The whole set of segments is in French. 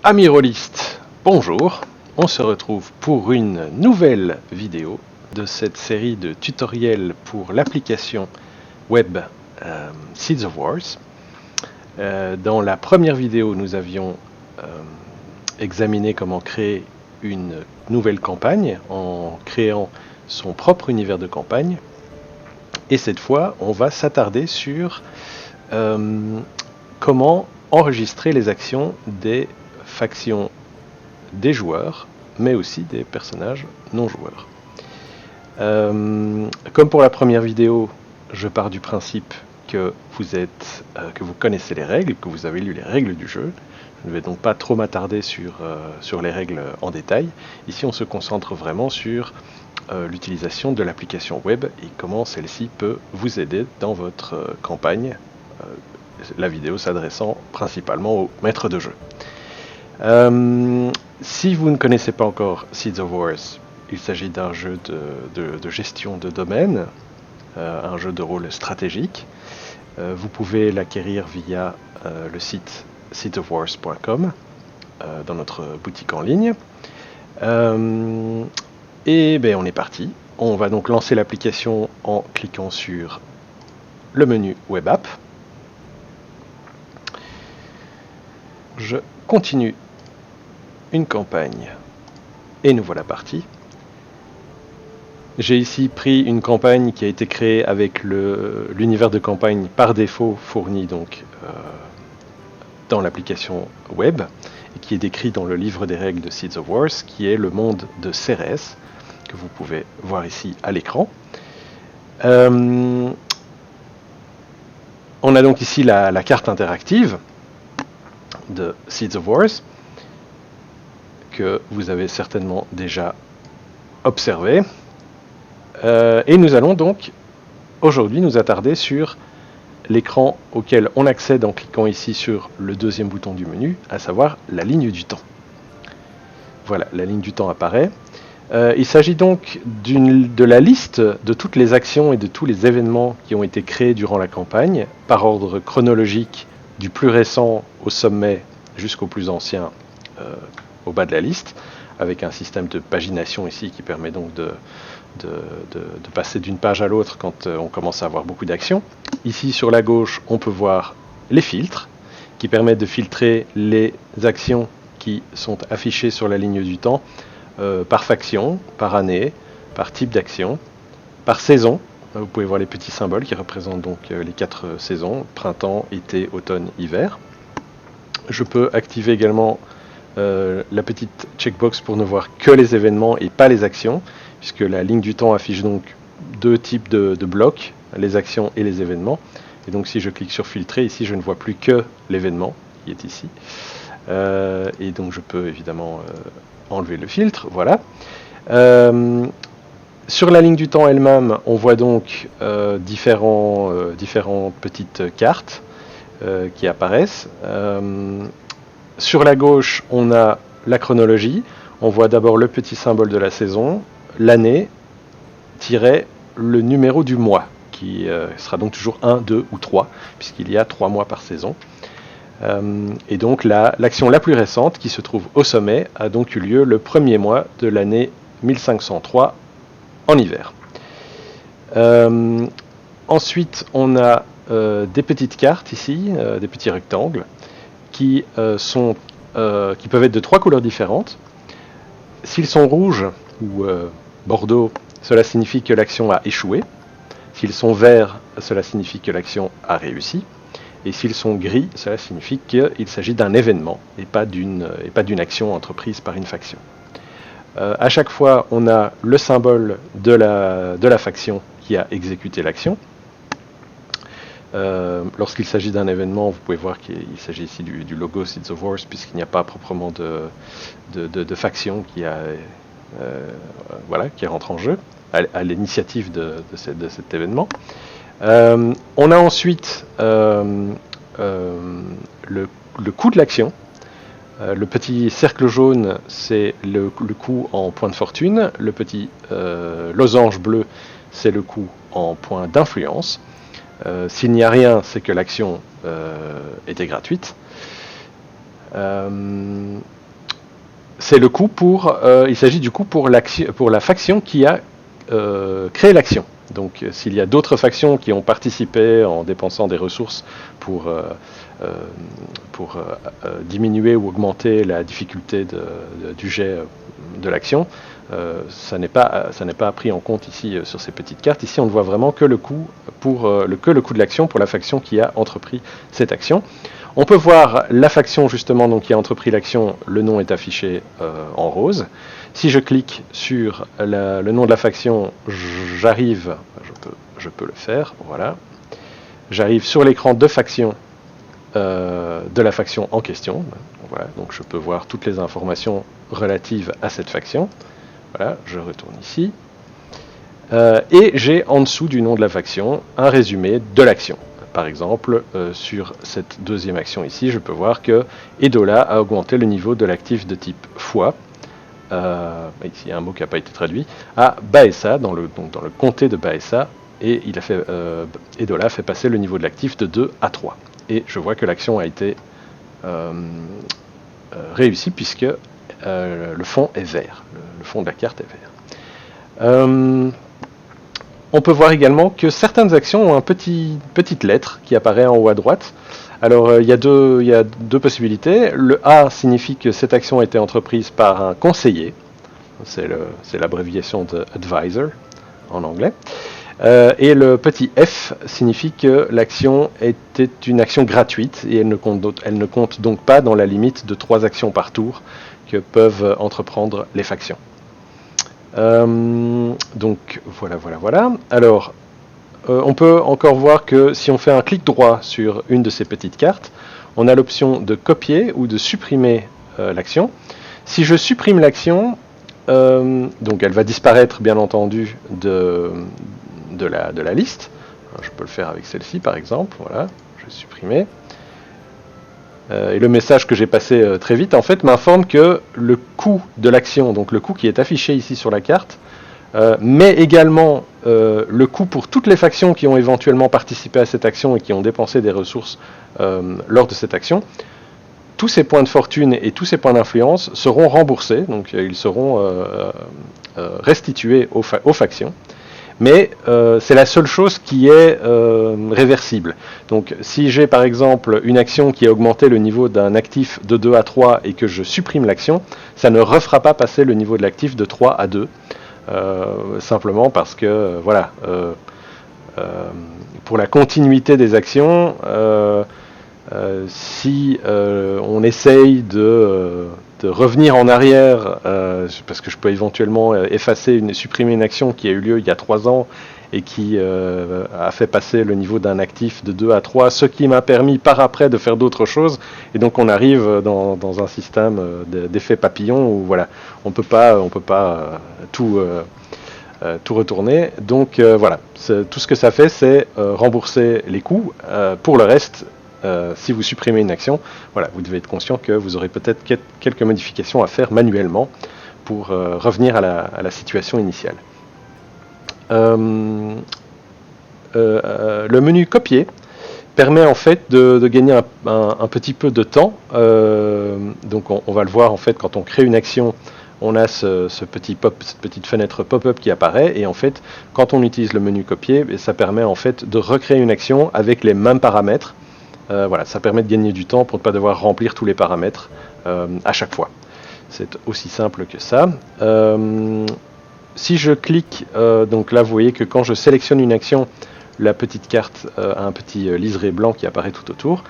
Amis rôlistes, bonjour, on se retrouve pour une nouvelle vidéo de cette série de tutoriels pour l'application web Seeds of Wars. Dans la première vidéo, nous avions examiné comment créer une nouvelle campagne en créant son propre univers de campagne. Et cette fois, on va s'attarder sur comment enregistrer les actions des factions des joueurs, mais aussi des personnages non joueurs. Comme pour la première vidéo, je pars du principe que vous connaissez les règles, que vous avez lu les règles du jeu. Je ne vais donc pas trop m'attarder sur les règles en détail. Ici, on se concentre vraiment sur l'utilisation de l'application web et comment celle-ci peut vous aider dans votre campagne, la vidéo s'adressant principalement aux maîtres de jeu. Si vous ne connaissez pas encore Seeds of Wars, il s'agit d'un jeu de gestion de domaine, un jeu de rôle stratégique. Vous pouvez l'acquérir via le site seedsofwars.com dans notre boutique en ligne. Et ben, on est parti. On va donc lancer l'application en cliquant sur le menu Web App. Je continue une campagne et nous voilà partis. J'ai ici pris une campagne qui a été créée avec l'univers de campagne par défaut fourni donc dans l'application web et qui est décrit dans le livre des règles de Seeds of Wars, qui est le monde de Cérès, que vous pouvez voir ici à l'écran. On a donc ici la carte interactive de Seeds of Wars, que vous avez certainement déjà observé. Et nous allons donc aujourd'hui nous attarder sur l'écran auquel on accède en cliquant ici sur le deuxième bouton du menu, à savoir la ligne du temps. Voilà, la ligne du temps apparaît. Il s'agit donc de la liste de toutes les actions et de tous les événements qui ont été créés durant la campagne, par ordre chronologique du plus récent au sommet jusqu'au plus ancien au bas de la liste, avec un système de pagination ici qui permet donc de passer d'une page à l'autre quand on commence à avoir beaucoup d'actions. Ici sur la gauche, on peut voir les filtres qui permettent de filtrer les actions qui sont affichées sur la ligne du temps par faction, par année, par type d'action, par saison. Vous pouvez voir les petits symboles qui représentent donc les 4 saisons, printemps, été, automne, hiver. Je peux activer également la petite checkbox pour ne voir que les événements et pas les actions, puisque la ligne du temps affiche donc 2 types de blocs, les actions et les événements. Et donc si je clique sur filtrer, ici je ne vois plus que l'événement qui est ici. Et donc je peux évidemment enlever le filtre, voilà. Sur la ligne du temps elle-même, on voit donc différentes petites cartes qui apparaissent. Sur la gauche, on a la chronologie. On voit d'abord le petit symbole de la saison, l'année, le numéro du mois, qui sera donc toujours 1, 2 ou 3, puisqu'il y a 3 mois par saison. Et donc l'action la plus récente, qui se trouve au sommet, a donc eu lieu le premier mois de l'année 1503 en hiver. Ensuite, on a des petites cartes ici, des petits rectangles, qui peuvent être de 3 couleurs différentes. S'ils sont rouges ou bordeaux, cela signifie que l'action a échoué. S'ils sont verts, cela signifie que l'action a réussi. Et s'ils sont gris, cela signifie qu'il s'agit d'un événement et pas d'une action entreprise par une faction. À chaque fois, on a le symbole de la faction qui a exécuté l'action. Lorsqu'il s'agit d'un événement, vous pouvez voir qu'il s'agit ici du logo Seeds of Wars, puisqu'il n'y a pas proprement de faction qui rentre en jeu à l'initiative de cet événement. On a ensuite le coût de l'action. Le petit cercle jaune, c'est le coût en points de fortune. Le petit losange bleu, c'est le coût en points d'influence. S'il n'y a rien, c'est que l'action était gratuite. C'est le coût il s'agit du coût pour la faction qui a créé l'action. Donc s'il y a d'autres factions qui ont participé en dépensant des ressources pour diminuer ou augmenter la difficulté du jet de l'action, ça n'est pas pris en compte ici sur ces petites cartes. Ici on ne voit vraiment que le coût de l'action pour la faction qui a entrepris cette action. On peut voir la faction justement donc, qui a entrepris l'action, le nom est affiché en rose. Si je clique sur le nom de la faction, j'arrive, je peux le faire, voilà. J'arrive sur l'écran de faction de la faction en question. Voilà, donc je peux voir toutes les informations relatives à cette faction. Voilà, je retourne ici. Et j'ai en dessous du nom de la faction un résumé de l'action. Par exemple, sur cette deuxième action ici, je peux voir que Edola a augmenté le niveau de l'actif de type foi, ici il y a un mot qui n'a pas été traduit, à Baessa, dans le comté de Baessa, et Edola a fait passer le niveau de l'actif de 2 à 3. Et je vois que l'action a été réussie puisque le fond est vert, le fond de la carte est vert. On peut voir également que certaines actions ont une petite lettre qui apparaît en haut à droite. Alors il y a deux possibilités. Le A signifie que cette action a été entreprise par un conseiller. C'est l'abréviation de advisor en anglais. Et le petit F signifie que l'action était une action gratuite et elle ne compte donc pas dans la limite de 3 actions par tour que peuvent entreprendre les factions. Donc voilà. Alors, on peut encore voir que si on fait un clic droit sur une de ces petites cartes, on a l'option de copier ou de supprimer l'action. Si je supprime l'action, donc elle va disparaître bien entendu de la liste. Alors, je peux le faire avec celle-ci par exemple. Voilà, je vais supprimer. Et le message que j'ai passé très vite, en fait, m'informe que le coût de l'action, donc le coût qui est affiché ici sur la carte, mais également le coût pour toutes les factions qui ont éventuellement participé à cette action et qui ont dépensé des ressources lors de cette action, tous ces points de fortune et tous ces points d'influence seront remboursés, donc ils seront restitués aux factions. Mais c'est la seule chose qui est réversible. Donc si j'ai par exemple une action qui a augmenté le niveau d'un actif de 2 à 3 et que je supprime l'action, ça ne refera pas passer le niveau de l'actif de 3 à 2. Simplement parce que voilà, pour la continuité des actions, si on essaye de revenir en arrière, parce que je peux éventuellement supprimer une action qui a eu lieu il y a 3 ans et qui a fait passer le niveau d'un actif de 2 à 3, ce qui m'a permis par après de faire d'autres choses, et donc on arrive dans un système d'effet papillon où voilà, on peut pas tout retourner. Donc voilà, tout ce que ça fait, c'est rembourser les coûts. Pour le reste, si vous supprimez une action, voilà, vous devez être conscient que vous aurez peut-être quelques modifications à faire manuellement pour revenir à la situation initiale. Le menu copier permet en fait de gagner un petit peu de temps. Donc on va le voir en fait quand on crée une action, on a cette petite fenêtre pop-up qui apparaît, et en fait quand on utilise le menu copier, ça permet en fait de recréer une action avec les mêmes paramètres. Voilà, ça permet de gagner du temps pour ne pas devoir remplir tous les paramètres à chaque fois. C'est aussi simple que ça. Si je clique, donc là vous voyez que quand je sélectionne une action, la petite carte a un petit liseré blanc qui apparaît tout autour.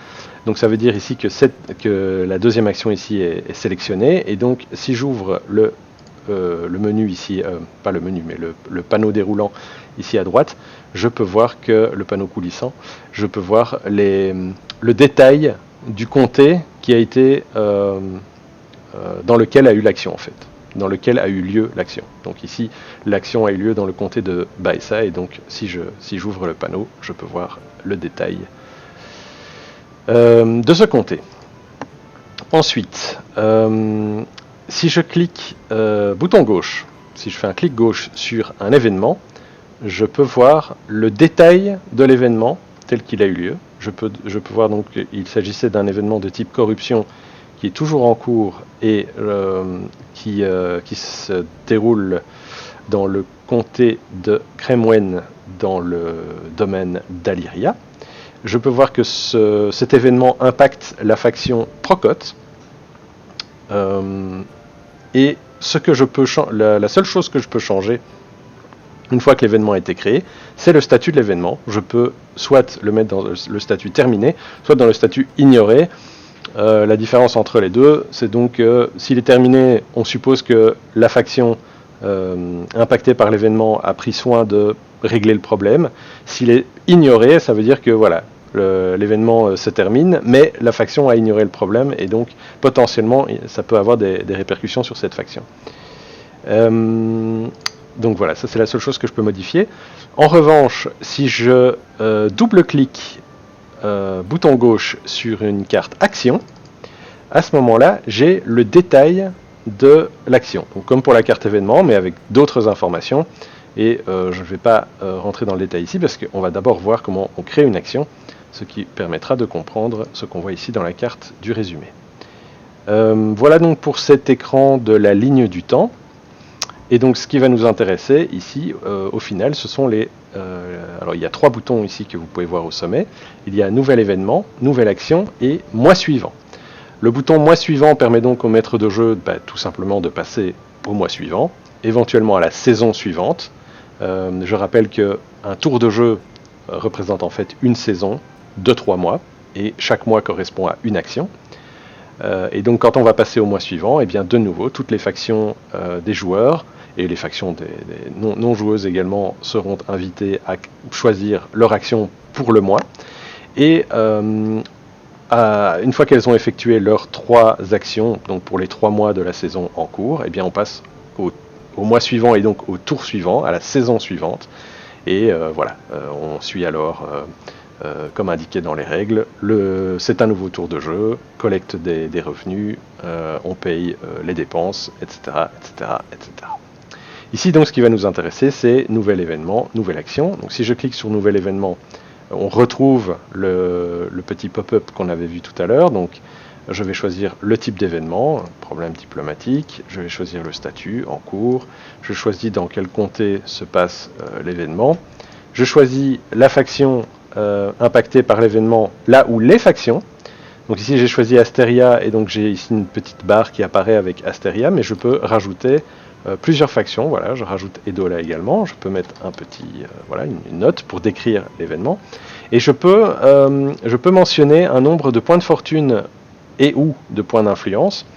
Donc ça veut dire ici que la deuxième action ici est sélectionnée, et donc si j'ouvre le menu ici, pas le menu mais le panneau déroulant ici à droite, je peux voir que le panneau coulissant, je peux voir le détail du comté qui a été dans lequel a eu l'action en fait, dans lequel a eu lieu l'action. Donc ici, l'action a eu lieu dans le comté de Baessa, et donc si j'ouvre le panneau, je peux voir le détail de ce comté. Ensuite, si je clique bouton gauche, si je fais un clic gauche sur un événement, je peux voir le détail de l'événement tel qu'il a eu lieu. Je peux voir donc qu'il s'agissait d'un événement de type corruption qui est toujours en cours et qui se déroule dans le comté de Cremwen dans le domaine d'Alyria. Je peux voir que cet événement impacte la faction Procote. Et ce que je peux la seule chose que je peux changer une fois que l'événement a été créé, c'est le statut de l'événement. Je peux soit le mettre dans le statut terminé, soit dans le statut ignoré. La différence entre les deux, c'est donc s'il est terminé, on suppose que la faction impactée par l'événement a pris soin de régler le problème. S'il est ignoré, ça veut dire que voilà, l'événement se termine, mais la faction a ignoré le problème et donc potentiellement ça peut avoir des répercussions sur cette faction. Donc voilà, ça c'est la seule chose que je peux modifier. En revanche, si je double-clique bouton gauche sur une carte action, à ce moment-là, j'ai le détail de l'action. Donc comme pour la carte événement, mais avec d'autres informations. Et je ne vais pas rentrer dans le détail ici, parce qu'on va d'abord voir comment on crée une action, ce qui permettra de comprendre ce qu'on voit ici dans la carte du résumé. Voilà donc pour cet écran de la ligne du temps. Et donc ce qui va nous intéresser ici, au final, ce sont les... alors il y a 3 boutons ici que vous pouvez voir au sommet. Il y a nouvel événement, nouvelle action et mois suivant. Le bouton mois suivant permet donc au maître de jeu tout simplement de passer au mois suivant, éventuellement à la saison suivante. Je rappelle qu'un tour de jeu représente en fait une saison de 3 mois, et chaque mois correspond à une action. Et donc quand on va passer au mois suivant, et bien de nouveau, toutes les factions des joueurs, et les factions des non-joueuses également, seront invitées à choisir leur action pour le mois. Et une fois qu'elles ont effectué leurs 3 actions, donc pour les 3 mois de la saison en cours, et bien on passe au mois suivant et donc au tour suivant, à la saison suivante. Et voilà, on suit alors, comme indiqué dans les règles, c'est un nouveau tour de jeu, collecte des revenus, on paye les dépenses, etc., etc., etc. Ici donc ce qui va nous intéresser, c'est nouvel événement, nouvelle action. Donc si je clique sur nouvel événement, on retrouve le petit pop-up qu'on avait vu tout à l'heure. Donc je vais choisir le type d'événement, problème diplomatique, je vais choisir le statut en cours, je choisis dans quel comté se passe l'événement, je choisis la faction impactée par l'événement, là où les factions. Donc ici j'ai choisi Asteria et donc j'ai ici une petite barre qui apparaît avec Asteria, mais je peux rajouter plusieurs factions. Voilà, je rajoute Edola également, je peux mettre un petit, voilà, une note pour décrire l'événement, et je peux mentionner un nombre de points de fortune et ou de points d'influence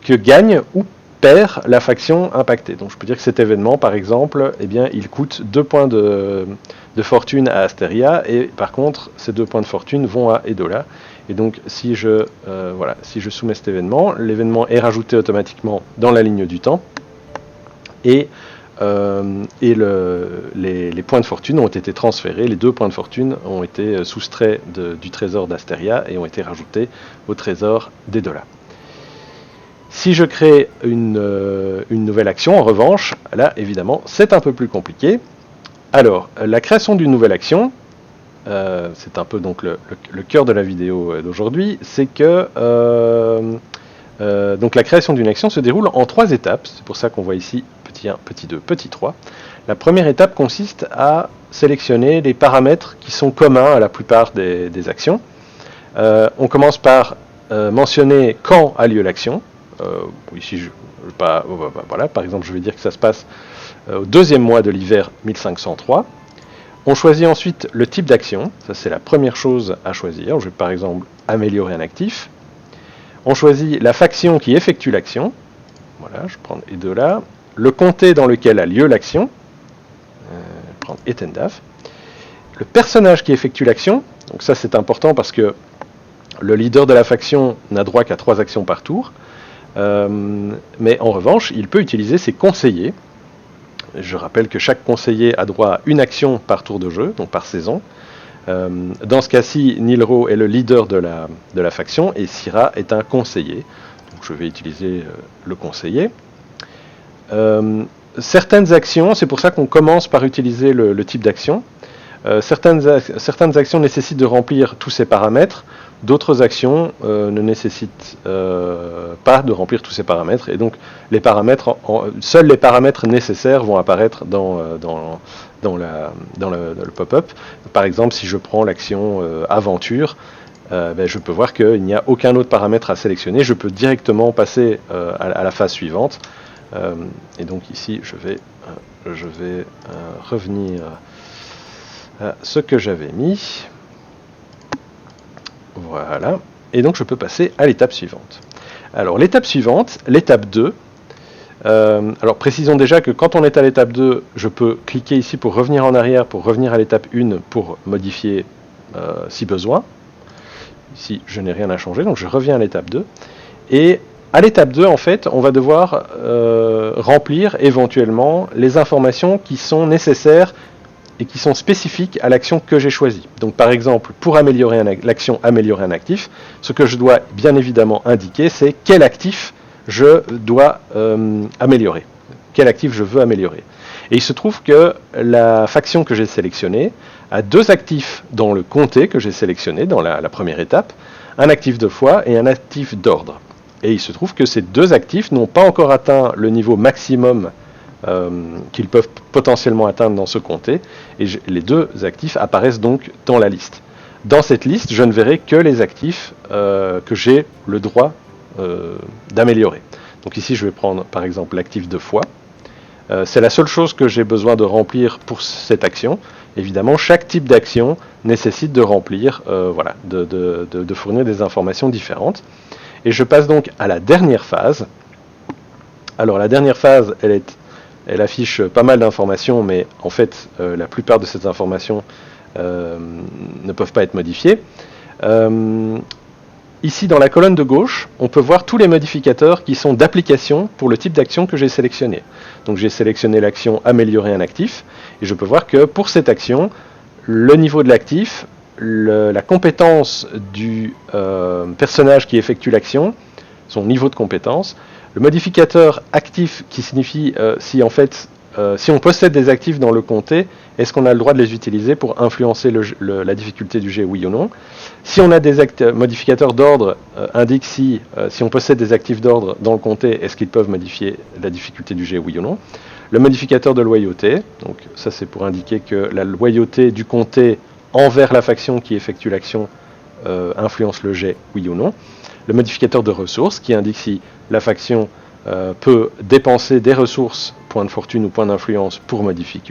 que gagne ou perd la faction impactée. Donc je peux dire que cet événement, par exemple, eh bien, il coûte 2 points de fortune à Asteria, et par contre, ces 2 points de fortune vont à Edola. Et donc, si je soumets cet événement, l'événement est rajouté automatiquement dans la ligne du temps, et les points de fortune ont été transférés, les 2 points de fortune ont été soustraits du trésor d'Asteria et ont été rajoutés au trésor d'Edola. Si je crée une nouvelle action, en revanche, là, évidemment, c'est un peu plus compliqué. Alors, la création d'une nouvelle action, c'est un peu donc le cœur de la vidéo d'aujourd'hui, c'est que donc la création d'une action se déroule en 3 étapes. C'est pour ça qu'on voit ici petit 1, petit 2, petit 3. La première étape consiste à sélectionner les paramètres qui sont communs à la plupart des actions. On commence par mentionner quand a lieu l'action. Ici, voilà, par exemple, je vais dire que ça se passe au 2e mois de l'hiver 1503. On choisit ensuite le type d'action. Ça, c'est la première chose à choisir. Je vais par exemple améliorer un actif. On choisit la faction qui effectue l'action. Voilà, je vais prendre Edola. Le comté dans lequel a lieu l'action. Je vais prendre Etendaf. Le personnage qui effectue l'action. Donc ça, c'est important parce que le leader de la faction n'a droit qu'à 3 actions par tour. Mais en revanche, il peut utiliser ses conseillers. Je rappelle que chaque conseiller a droit à une action par tour de jeu, donc par saison. Dans ce cas-ci, Nilro est le leader de la faction et Syrah est un conseiller. Donc je vais utiliser le conseiller. Certaines actions, c'est pour ça qu'on commence par utiliser le type d'action. Certaines actions nécessitent de remplir tous ces paramètres. D'autres actions ne nécessitent pas de remplir tous ces paramètres, et donc les paramètres, seuls les paramètres nécessaires vont apparaître dans le pop-up. Par exemple, si je prends l'action aventure, je peux voir qu'il n'y a aucun autre paramètre à sélectionner. Je peux directement passer à la phase suivante. Et donc ici, je vais revenir à ce que j'avais mis. Voilà. Et donc je peux passer à l'étape suivante. Alors l'étape suivante, l'étape 2. Alors précisons déjà que quand on est à l'étape 2, je peux cliquer ici pour revenir en arrière, pour revenir à l'étape 1 pour modifier si besoin. Ici, je n'ai rien à changer, donc je reviens à l'étape 2. Et à l'étape 2, en fait, on va devoir remplir éventuellement les informations qui sont nécessaires et qui sont spécifiques à l'action que j'ai choisie. Donc par exemple, pour améliorer l'action améliorer un actif, ce que je dois bien évidemment indiquer, c'est quel actif je dois améliorer, quel actif je veux améliorer. Et il se trouve que la faction que j'ai sélectionnée a deux actifs dans le comté que j'ai sélectionné dans la première étape, un actif de foi et un actif d'ordre. Et il se trouve que ces deux actifs n'ont pas encore atteint le niveau maximum qu'ils peuvent potentiellement atteindre dans ce comté, et les deux actifs apparaissent donc dans la liste. Dans cette liste, je ne verrai que les actifs que j'ai le droit d'améliorer. Donc ici, je vais prendre par exemple l'actif de foi. C'est la seule chose que j'ai besoin de remplir pour cette action. Évidemment, chaque type d'action nécessite de remplir, de fournir des informations différentes. Et je passe donc à la dernière phase. Alors la dernière phase, elle affiche pas mal d'informations, mais en fait, la plupart de ces informations ne peuvent pas être modifiées. Ici, dans la colonne de gauche, on peut voir tous les modificateurs qui sont d'application pour le type d'action que j'ai sélectionné. Donc j'ai sélectionné l'action améliorer un actif, et je peux voir que pour cette action, le niveau de l'actif, la compétence du personnage qui effectue l'action, son niveau de compétence, le modificateur actif qui signifie si on possède des actifs dans le comté, est-ce qu'on a le droit de les utiliser pour influencer la difficulté du jet, oui ou non. Si on a des modificateurs d'ordre, indique si on possède des actifs d'ordre dans le comté, est-ce qu'ils peuvent modifier la difficulté du jet, oui ou non. Le modificateur de loyauté, donc ça c'est pour indiquer que la loyauté du comté envers la faction qui effectue l'action influence le jet, oui ou non. Le modificateur de ressources qui indique si la faction peut dépenser des ressources, points de fortune ou points d'influence pour modifier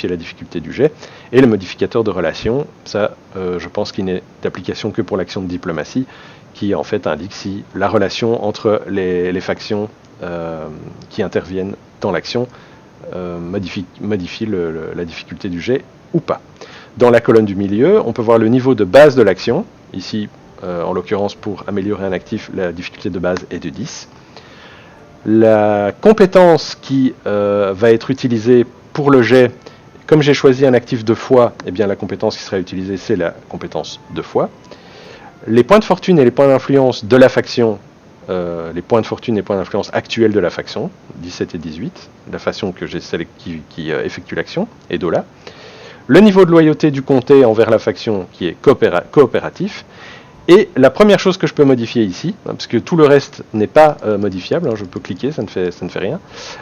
la difficulté du jet. Et le modificateur de relation, ça je pense qu'il n'est d'application que pour l'action de diplomatie, qui en fait indique si la relation entre les factions qui interviennent dans l'action modifie la difficulté du jet ou pas. Dans la colonne du milieu, on peut voir le niveau de base de l'action. Ici, en l'occurrence, pour améliorer un actif, la difficulté de base est de 10. La compétence qui va être utilisée pour le jet, comme j'ai choisi un actif de foi, eh bien la compétence qui sera utilisée, c'est la compétence de foi. Les points de fortune et les points d'influence de la faction, les points de fortune et points d'influence actuels de la faction, 17 et 18, la faction que j'ai qui effectue l'action, et Dola. Le niveau de loyauté du comté envers la faction qui est coopératif. Et la première chose que je peux modifier ici, parce que tout le reste n'est pas modifiable, je peux cliquer, ça ne fait rien.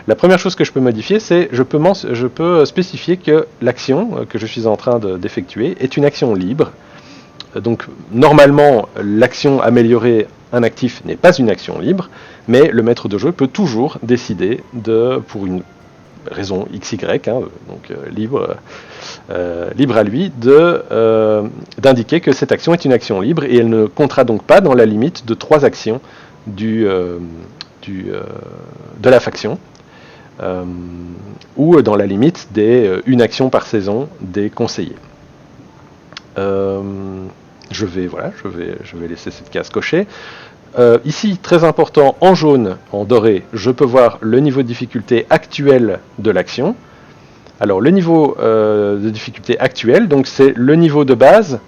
La première chose que je peux modifier, c'est je peux spécifier que l'action que je suis en train d'effectuer est une action libre. Donc normalement, l'action améliorer un actif n'est pas une action libre, mais le maître de jeu peut toujours décider pour une raison XY, donc libre à lui, d'indiquer que cette action est une action libre et elle ne comptera donc pas dans la limite de 3 actions de la faction ou dans la limite une action par saison des conseillers. Je vais laisser cette case cochée. Ici, très important, en jaune, en doré, je peux voir le niveau de difficulté actuel de l'action. Alors, le niveau de difficulté actuel, donc c'est le niveau de base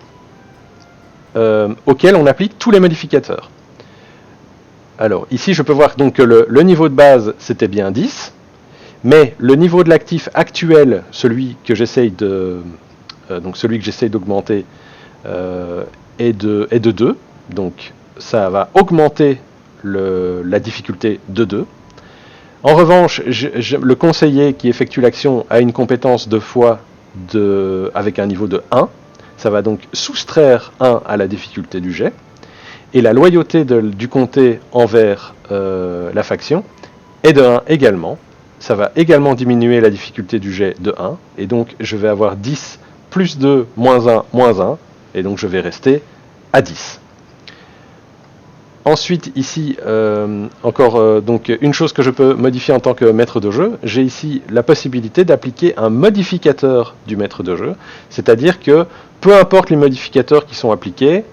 auquel on applique tous les modificateurs. Alors, ici, je peux voir donc que le niveau de base, c'était bien 10, mais le niveau de l'actif actuel, celui que j'essaye d'augmenter, est de 2, donc ça va augmenter la difficulté de 2. En revanche, le conseiller qui effectue l'action a une compétence de foi avec un niveau de 1. Ça va donc soustraire 1 à la difficulté du jet. Et la loyauté du comté envers la faction est de 1 également. Ça va également diminuer la difficulté du jet de 1. Et donc je vais avoir 10 plus 2 moins 1 moins 1. Et donc je vais rester à 10. Ensuite, ici, donc une chose que je peux modifier en tant que maître de jeu, j'ai ici la possibilité d'appliquer un modificateur du maître de jeu, c'est-à-dire que peu importe les modificateurs qui sont appliqués,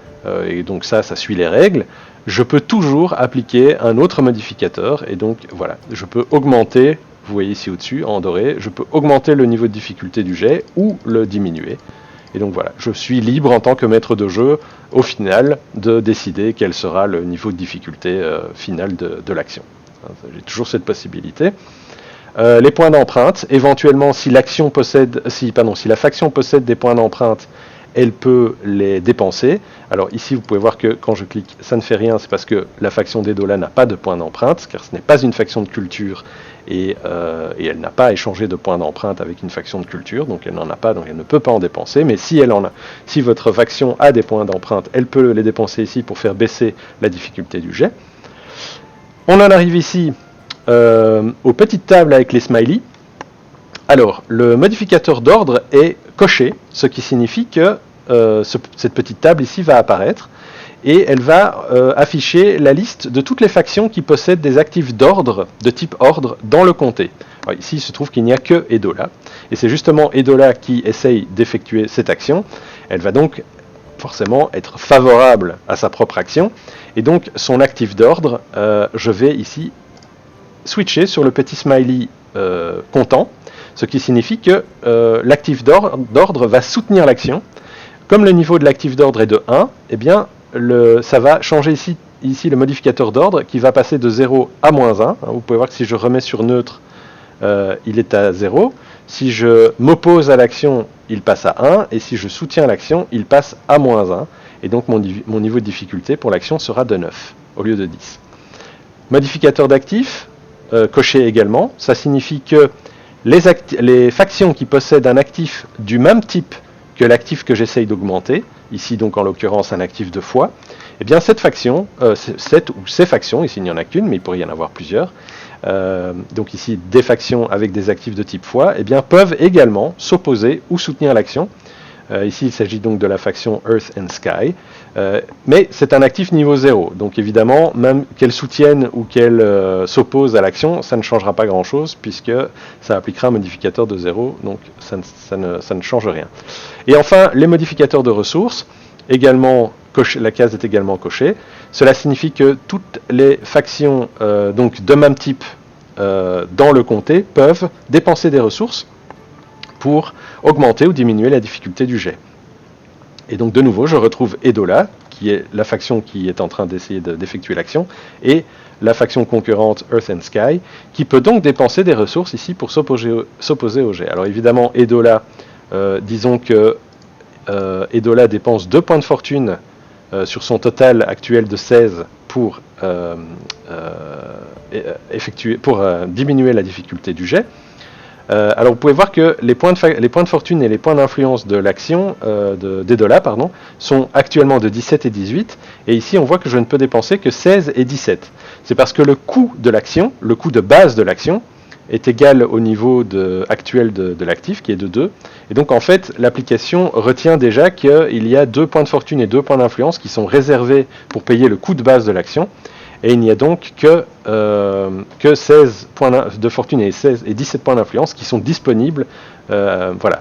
et donc ça suit les règles, je peux toujours appliquer un autre modificateur, et donc voilà, je peux augmenter, vous voyez ici au-dessus, en doré, je peux augmenter le niveau de difficulté du jet ou le diminuer. Et donc voilà, je suis libre en tant que maître de jeu, au final, de décider quel sera le niveau de difficulté final de l'action. J'ai toujours cette possibilité. Les points d'empreinte, éventuellement, si la faction possède des points d'empreinte, elle peut les dépenser. Alors ici, vous pouvez voir que quand je clique, ça ne fait rien, c'est parce que la faction d'Edola n'a pas de points d'empreinte, car ce n'est pas une faction de culture, et elle n'a pas échangé de points d'empreinte avec une faction de culture, donc elle n'en a pas, donc elle ne peut pas en dépenser, mais si elle en a, si votre faction a des points d'empreinte, elle peut les dépenser ici pour faire baisser la difficulté du jet. On en arrive ici aux petites tables avec les smileys. Alors, le modificateur d'ordre est coché, ce qui signifie que cette petite table ici va apparaître, et elle va afficher la liste de toutes les factions qui possèdent des actifs d'ordre, de type ordre, dans le comté. Alors ici, il se trouve qu'il n'y a que Edola, et c'est justement Edola qui essaye d'effectuer cette action. Elle va donc forcément être favorable à sa propre action, et donc son actif d'ordre, je vais ici switcher sur le petit smiley comptant, ce qui signifie que l'actif d'ordre va soutenir l'action. Comme le niveau de l'actif d'ordre est de 1, eh bien, ça va changer ici le modificateur d'ordre qui va passer de 0 à moins 1. Vous pouvez voir que si je remets sur neutre, il est à 0. Si je m'oppose à l'action, il passe à 1. Et si je soutiens l'action, il passe à moins 1. Et donc mon niveau de difficulté pour l'action sera de 9 au lieu de 10. Modificateur d'actif, coché également. Ça signifie que les factions qui possèdent un actif du même type que l'actif que j'essaye d'augmenter, ici donc en l'occurrence un actif de foi, eh bien cette faction, ces factions, ici il n'y en a qu'une, mais il pourrait y en avoir plusieurs, donc ici des factions avec des actifs de type foi, eh bien peuvent également s'opposer ou soutenir l'action. Ici il s'agit donc de la faction Earth and Sky, mais c'est un actif niveau 0, donc évidemment même qu'elle soutienne ou qu'elle s'oppose à l'action, ça ne changera pas grand chose puisque ça appliquera un modificateur de 0, donc ça ne change rien. Et enfin les modificateurs de ressources, également la case est également cochée. Cela signifie que toutes les factions donc de même type dans le comté peuvent dépenser des ressources pour augmenter ou diminuer la difficulté du jet. Et donc de nouveau, je retrouve Edola, qui est la faction qui est en train d'essayer d'effectuer l'action, et la faction concurrente Earth and Sky, qui peut donc dépenser des ressources ici pour s'opposer au jet. Alors évidemment, Edola, disons que Edola dépense 2 points de fortune sur son total actuel de 16 pour diminuer la difficulté du jet. Alors vous pouvez voir que les points de fortune et les points d'influence de l'action d'Edola sont actuellement de 17 et 18, et ici on voit que je ne peux dépenser que 16 et 17. C'est parce que le coût de l'action, le coût de base de l'action, est égal au niveau actuel de l'actif, qui est de 2, et donc en fait l'application retient déjà qu'il y a 2 points de fortune et 2 points d'influence qui sont réservés pour payer le coût de base de l'action, et il n'y a donc que 16 points de fortune et 17 points d'influence qui sont disponibles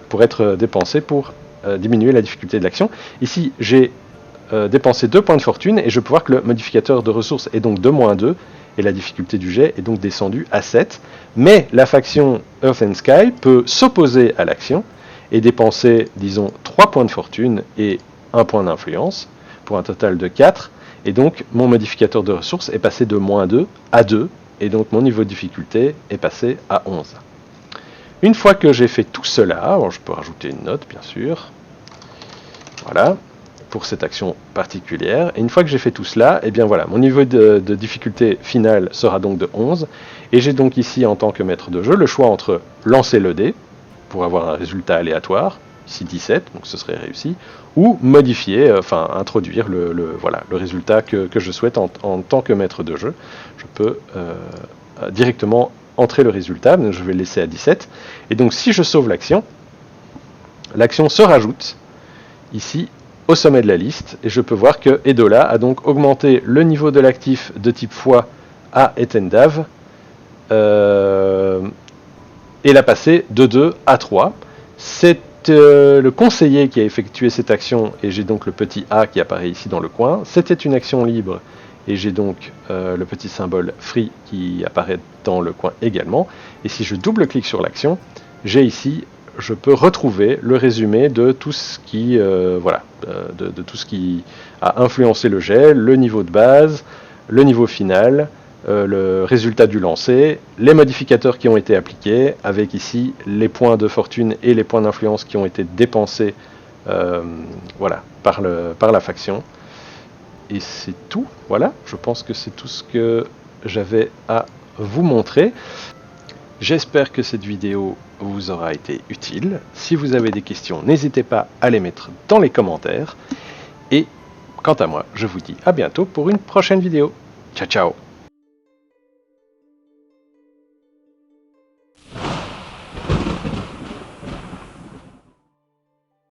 pour être dépensés pour diminuer la difficulté de l'action. Ici, j'ai dépensé 2 points de fortune et je peux voir que le modificateur de ressources est donc de moins 2 et la difficulté du jet est donc descendue à 7. Mais la faction Earth and Sky peut s'opposer à l'action et dépenser, disons, 3 points de fortune et 1 point d'influence pour un total de 4. Et donc, mon modificateur de ressources est passé de moins 2 à 2, et donc mon niveau de difficulté est passé à 11. Une fois que j'ai fait tout cela, alors je peux rajouter une note, bien sûr. Voilà. pour cette action particulière. Et une fois que j'ai fait tout cela, et bien voilà, mon niveau de difficulté final sera donc de 11. Et j'ai donc ici, en tant que maître de jeu, le choix entre lancer le dé, pour avoir un résultat aléatoire, ici 17, donc ce serait réussi, ou modifier, enfin introduire le résultat que je souhaite en tant que maître de jeu. Je peux directement entrer le résultat, donc je vais le laisser à 17. Et donc si je sauve l'action, l'action se rajoute ici au sommet de la liste, et je peux voir que Edola a donc augmenté le niveau de l'actif de type foi à Etendav, et l'a passé de 2 à 3. C'est le conseiller qui a effectué cette action, et j'ai donc le petit A qui apparaît ici dans le coin. C'était une action libre, et j'ai donc le petit symbole free qui apparaît dans le coin également. Et si je double-clique sur l'action, j'ai ici, je peux retrouver le résumé de tout ce qui, de tout ce qui a influencé le jet, le niveau de base, le niveau final, le résultat du lancer, les modificateurs qui ont été appliqués, avec ici les points de fortune et les points d'influence qui ont été dépensés par la faction. Et c'est tout, voilà, je pense que c'est tout ce que j'avais à vous montrer. J'espère que cette vidéo vous aura été utile. Si vous avez des questions, n'hésitez pas à les mettre dans les commentaires. Et quant à moi, je vous dis à bientôt pour une prochaine vidéo. Ciao ciao!